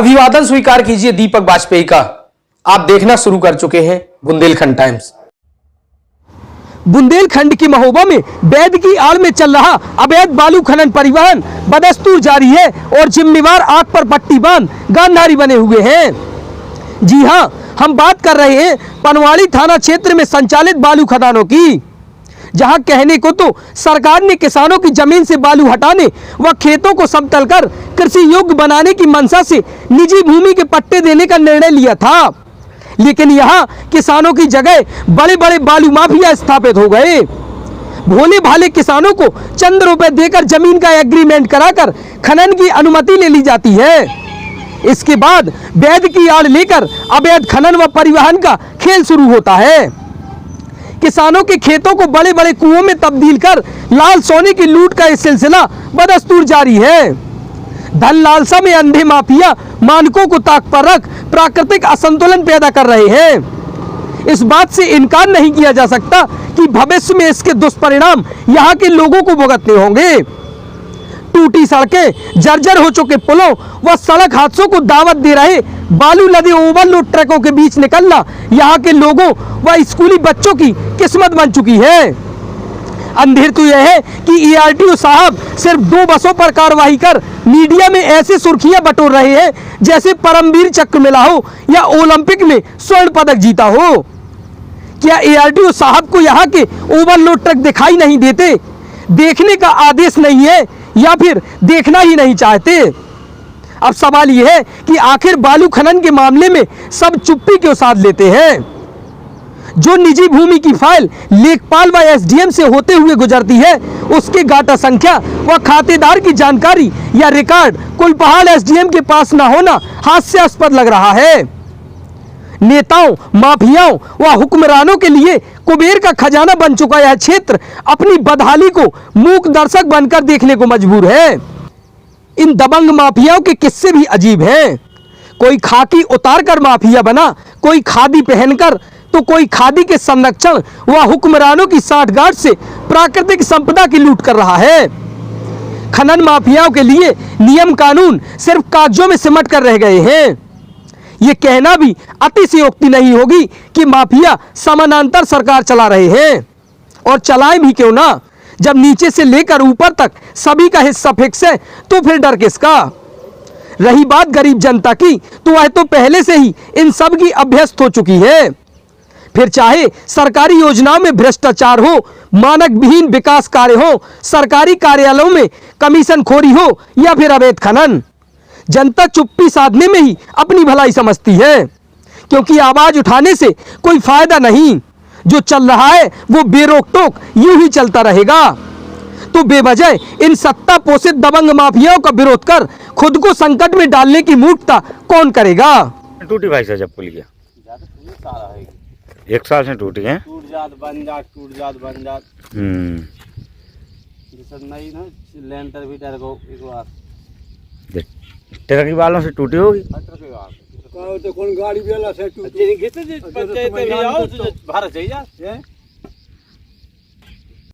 अभिवादन स्वीकार कीजिए दीपक वाजपेयी का। आप देखना शुरू कर चुके हैं बुंदेलखंड टाइम्स। बुंदेलखंड की महोबा में वैध की आड़ में चल रहा अवैध बालू खनन परिवहन बदस्तूर जारी है और जिम्मेवार आंख पर पट्टी बांध गांधारी बने हुए हैं। जी हां, हम बात कर रहे हैं पनवाड़ी थाना क्षेत्र में संचालित बालू खदानों की, जहां कहने को तो सरकार ने किसानों की जमीन से बालू हटाने व खेतों को समतल कर कृषि योग्य बनाने की मंशा से निजी भूमि के पट्टे देने का निर्णय लिया था, लेकिन यहां किसानों की जगह बड़े बड़े बालू माफिया स्थापित हो गए। भोले भाले किसानों को चंद रुपए देकर जमीन का एग्रीमेंट कराकर खनन की अनुमति ले ली जाती है। इसके बाद वैध की आड़ लेकर अवैध खनन व परिवहन का खेल शुरू होता है। किसानों के खेतों को बड़े बड़े कुओं में तब्दील कर लाल सोने की लूट का यह सिलसिला बदस्तूर जारी है। धन लालसा में अंधे माफिया मानकों को ताक पर रख प्राकृतिक असंतुलन पैदा कर रहे हैं। इस बात से इनकार नहीं किया जा सकता कि भविष्य में इसके दुष्परिणाम यहाँ के लोगों को भुगतने होंगे। टूटी सड़कें, जर्जर हो चुके पुलों व सड़क हादसों को दावत दे रहे बालू लदे ओवरलोड ट्रकों के बीच निकलना यहाँ के लोगों व स्कूली बच्चों की किस्मत बन चुकी है। अंधेर तो यह है कि ERTO साहब सिर्फ 2 बसों पर कार्रवाई कर मीडिया में ऐसी सुर्खियां बटोर रहे हैं जैसे परमवीर चक्र मिला हो या ओलंपिक में स्वर्ण पदक जीता हो। क्या ERTO साहब को यहाँ के ओवरलोड ट्रक दिखाई नहीं देते, देखने का आदेश नहीं है, या फिर देखना ही नहीं चाहते? अब सवाल यह है कि आखिर बालू खनन के मामले में सब चुप्पी क्यों साध लेते हैं? जो निजी भूमि की फाइल लेखपाल व SDM से होते हुए गुजरती है, उसके गाटा संख्या व खातेदार की जानकारी या रिकॉर्ड कुलपहाड़ SDM के पास न होना हास्यास्पद लग रहा है। नेताओं, माफियाओं व हुक्मरानों के लिए कुबेर का खजाना बन चुका यह क्षेत्र अपनी बदहाली को मूक दर्शक बनकर देखने को मजबूर है। इन दबंग माफियाओं के किस्से भी अजीब हैं। कोई खाकी उतार कर माफिया बना, कोई खादी पहनकर, तो कोई खादी के संरक्षण व हुक्मरानों की साठगांठ से प्राकृतिक संपदा की लूट कर रहा है। खनन माफियाओं के लिए नियम कानून सिर्फ कागजों में सिमट कर रह गए हैं। ये कहना भी अतिशयोक्ति नहीं होगी कि माफिया समानांतर सरकार चला रहे हैं, और चलाएं भी क्यों ना, जब नीचे से लेकर ऊपर तक सभी का हिस्सा फिक्स है तो फिर डर किसका? रही बात गरीब जनता की, तो वह तो पहले से ही इन सब की अभ्यस्त हो चुकी है। फिर चाहे सरकारी योजनाओं में भ्रष्टाचार हो, मानक विहीन विकास कार्य हो, सरकारी कार्यालयों में कमीशनखोरी हो या फिर अवैध खनन, जनता चुप्पी साधने में ही अपनी भलाई समझती है, क्योंकि आवाज उठाने से कोई फायदा नहीं। जो चल रहा है वो बेरोक टोक यूं ही चलता रहेगा। तो बेवजह इन सत्ता पोषित दबंग माफियाओं का विरोध कर खुद को संकट में डालने की मूर्खता कौन करेगा? टूटी भाई साहब पुल गया, 1 साल से टूटी है। टूट जात बन जात, टूट जात बन जात। जैसे नहीं ना लेंटर भी डर गो एक बार ट्रक की बालों से टूटी होगी। तो कौन गाड़ी वाला से टूटी? पंचायत में भी आओ तो भारत जाइए।